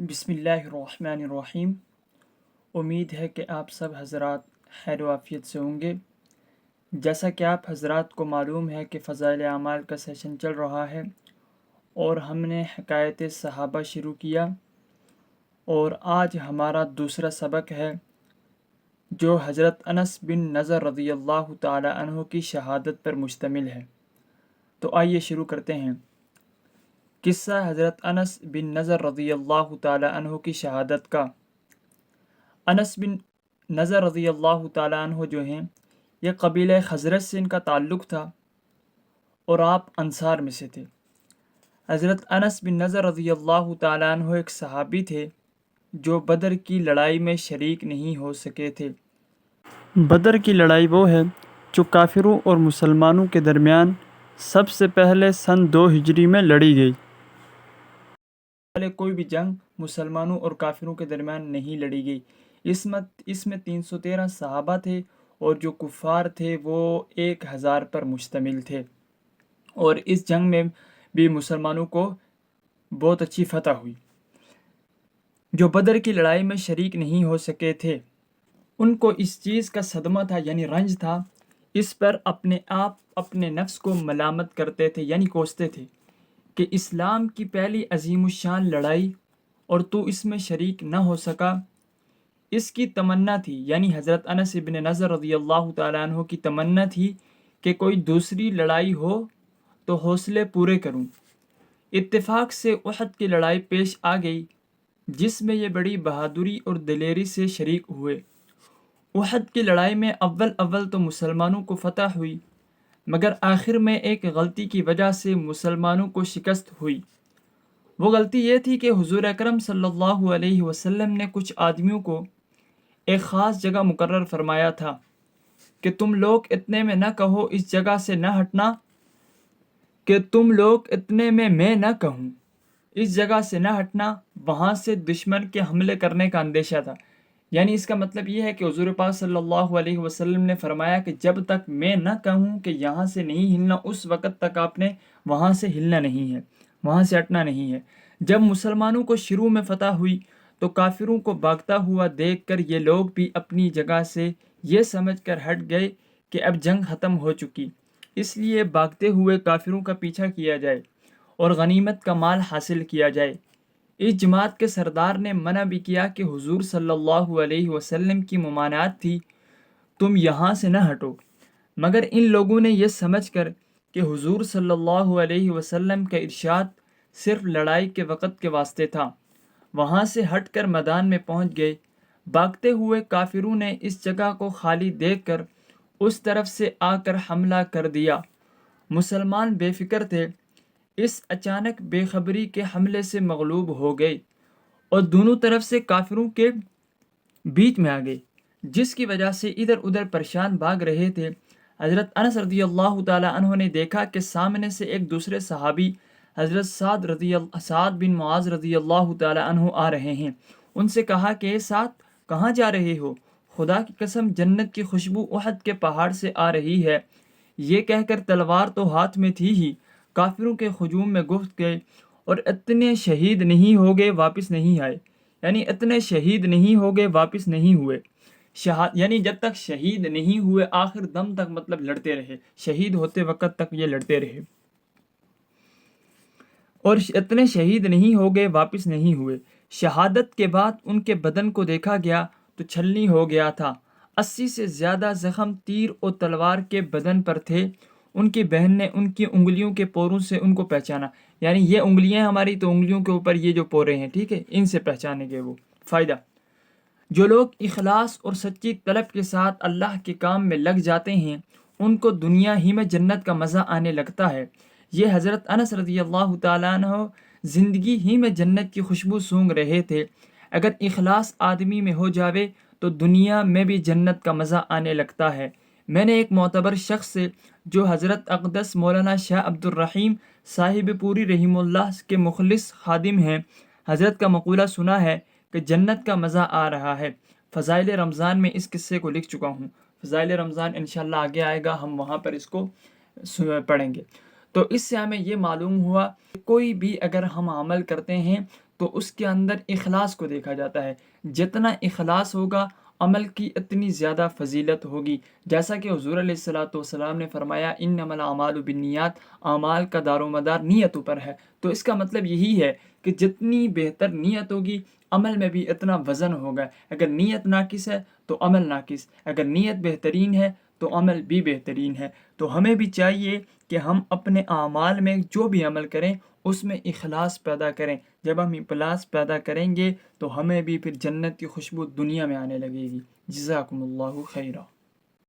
بسم اللہ الرحمن الرحیم۔ امید ہے کہ آپ سب حضرات خیر و عافیت سے ہوں گے۔ جیسا کہ آپ حضرات کو معلوم ہے کہ فضائل اعمال کا سیشن چل رہا ہے اور ہم نے حکایت صحابہ شروع کیا، اور آج ہمارا دوسرا سبق ہے جو حضرت انس بن نضر رضی اللہ تعالی عنہ کی شہادت پر مشتمل ہے۔ تو آئیے شروع کرتے ہیں۔ قصہ حضرت انس بن نضر رضی اللہ تعالی عنہ کی شہادت کا۔ انس بن نضر رضی اللہ تعالی عنہ جو ہیں، یہ قبیلہ خزرج سے ان کا تعلق تھا اور آپ انصار میں سے تھے۔ حضرت انس بن نضر رضی اللہ تعالی عنہ ایک صحابی تھے جو بدر کی لڑائی میں شریک نہیں ہو سکے تھے۔ بدر کی لڑائی وہ ہے جو کافروں اور مسلمانوں کے درمیان سب سے پہلے سن 2 ہجری میں لڑی گئی۔ پہلے کوئی بھی جنگ مسلمانوں اور کافروں کے درمیان نہیں لڑی گئی۔ اس میں 313 صحابہ تھے اور جو کفار تھے وہ 1000 پر مشتمل تھے، اور اس جنگ میں بھی مسلمانوں کو بہت اچھی فتح ہوئی۔ جو بدر کی لڑائی میں شریک نہیں ہو سکے تھے ان کو اس چیز کا صدمہ تھا، یعنی رنج تھا، اس پر اپنے نفس کو ملامت کرتے تھے، یعنی کوستے تھے کہ اسلام کی پہلی عظیم الشان لڑائی اور تو اس میں شریک نہ ہو سکا۔ اس کی تمنا تھی، یعنی حضرت انس بن نضر رضی اللہ تعالیٰ عنہ کی تمنا تھی کہ کوئی دوسری لڑائی ہو تو حوصلے پورے کروں۔ اتفاق سے احد کی لڑائی پیش آ گئی جس میں یہ بڑی بہادری اور دلیری سے شریک ہوئے۔ احد کی لڑائی میں اول تو مسلمانوں کو فتح ہوئی، مگر آخر میں ایک غلطی کی وجہ سے مسلمانوں کو شکست ہوئی۔ وہ غلطی یہ تھی کہ حضور اکرم صلی اللہ علیہ وسلم نے کچھ آدمیوں کو ایک خاص جگہ مقرر فرمایا تھا کہ تم لوگ اتنے میں نہ کہو اس جگہ سے نہ ہٹنا، کہ تم لوگ اتنے میں نہ کہوں اس جگہ سے نہ ہٹنا، وہاں سے دشمن کے حملے کرنے کا اندیشہ تھا۔ یعنی اس کا مطلب یہ ہے کہ حضور پاک صلی اللہ علیہ وسلم نے فرمایا کہ جب تک میں نہ کہوں کہ یہاں سے نہیں ہلنا، اس وقت تک آپ نے وہاں سے ہلنا نہیں ہے، وہاں سے ہٹنا نہیں ہے۔ جب مسلمانوں کو شروع میں فتح ہوئی تو کافروں کو بھاگتا ہوا دیکھ کر یہ لوگ بھی اپنی جگہ سے یہ سمجھ کر ہٹ گئے کہ اب جنگ ختم ہو چکی، اس لیے بھاگتے ہوئے کافروں کا پیچھا کیا جائے اور غنیمت کا مال حاصل کیا جائے۔ اس جماعت کے سردار نے منع بھی کیا کہ حضور صلی اللہ علیہ وسلم کی ممانعت تھی، تم یہاں سے نہ ہٹو، مگر ان لوگوں نے یہ سمجھ کر کہ حضور صلی اللہ علیہ وسلم کا ارشاد صرف لڑائی کے وقت کے واسطے تھا، وہاں سے ہٹ کر میدان میں پہنچ گئے۔ بھاگتے ہوئے کافروں نے اس جگہ کو خالی دیکھ کر اس طرف سے آ کر حملہ کر دیا۔ مسلمان بے فکر تھے، اس اچانک بے خبری کے حملے سے مغلوب ہو گئے اور دونوں طرف سے کافروں کے بیچ میں آ گئے، جس کی وجہ سے ادھر ادھر پریشان بھاگ رہے تھے۔ حضرت انس رضی اللہ تعالی عنہ نے دیکھا کہ سامنے سے ایک دوسرے صحابی حضرت سعد بن معاذ رضی اللہ تعالی عنہ آ رہے ہیں۔ ان سے کہا کہ اے سعد، کہاں جا رہے ہو؟ خدا کی قسم جنت کی خوشبو احد کے پہاڑ سے آ رہی ہے۔ یہ کہہ کر تلوار تو ہاتھ میں تھی ہی، کافروں کے ہجوم میں گھس گئے اور اتنے شہید نہیں ہو گئے واپس نہیں آئے، یعنی اتنے شہید نہیں ہو گئے واپس نہیں ہوئے۔ یعنی جب تک شہید نہیں ہوئے آخر دم تک مطلب لڑتے رہے، شہید ہوتے وقت تک یہ لڑتے رہے، اور اتنے شہید نہیں ہو گئے واپس نہیں ہوئے۔ شہادت کے بعد ان کے بدن کو دیکھا گیا تو چھلنی ہو گیا تھا، 80 سے زیادہ زخم تیر اور تلوار کے بدن پر تھے۔ ان کی بہن نے ان کی انگلیوں کے پوروں سے ان کو پہچانا، یعنی یہ انگلیاں ہماری تو انگلیوں کے اوپر یہ جو پورے ہیں، ٹھیک ہے، ان سے پہچانے گے وہ فائدہ۔ جو لوگ اخلاص اور سچی طلب کے ساتھ اللہ کے کام میں لگ جاتے ہیں ان کو دنیا ہی میں جنت کا مزہ آنے لگتا ہے۔ یہ حضرت انس رضی اللہ تعالیٰ عنہ زندگی ہی میں جنت کی خوشبو سونگھ رہے تھے۔ اگر اخلاص آدمی میں ہو جاوے تو دنیا میں بھی جنت کا مزہ آنے لگتا ہے۔ میں نے ایک معتبر شخص سے جو حضرت اقدس مولانا شاہ عبد الرحیم صاحب پوری رحمہ اللہ کے مخلص خادم ہیں، حضرت کا مقولہ سنا ہے کہ جنت کا مزہ آ رہا ہے۔ فضائل رمضان میں اس قصے کو لکھ چکا ہوں، فضائل رمضان انشاءاللہ آگے آئے گا، ہم وہاں پر اس کو پڑھیں گے۔ تو اس سے ہمیں یہ معلوم ہوا کہ کوئی بھی اگر ہم عمل کرتے ہیں تو اس کے اندر اخلاص کو دیکھا جاتا ہے. جتنا اخلاص ہوگا عمل کی اتنی زیادہ فضیلت ہوگی. جیسا کہ حضور علیہ الصلوۃ والسلام نے فرمایا انما الاعمال بالنیات، اعمال کا دار و مدار نیتوں پر ہے. تو اس کا مطلب یہی ہے کہ جتنی بہتر نیت ہوگی عمل میں بھی اتنا وزن ہوگا. اگر نیت ناقص ہے تو عمل ناقص، اگر نیت بہترین ہے تو عمل بھی بہترین ہے. تو ہمیں بھی چاہیے کہ ہم اپنے اعمال میں جو بھی عمل کریں اس میں اخلاص پیدا کریں. جب ہم اخلاص پیدا کریں گے تو ہمیں بھی پھر جنت کی خوشبو دنیا میں آنے لگے گی. جزاکم اللہ خیرہ.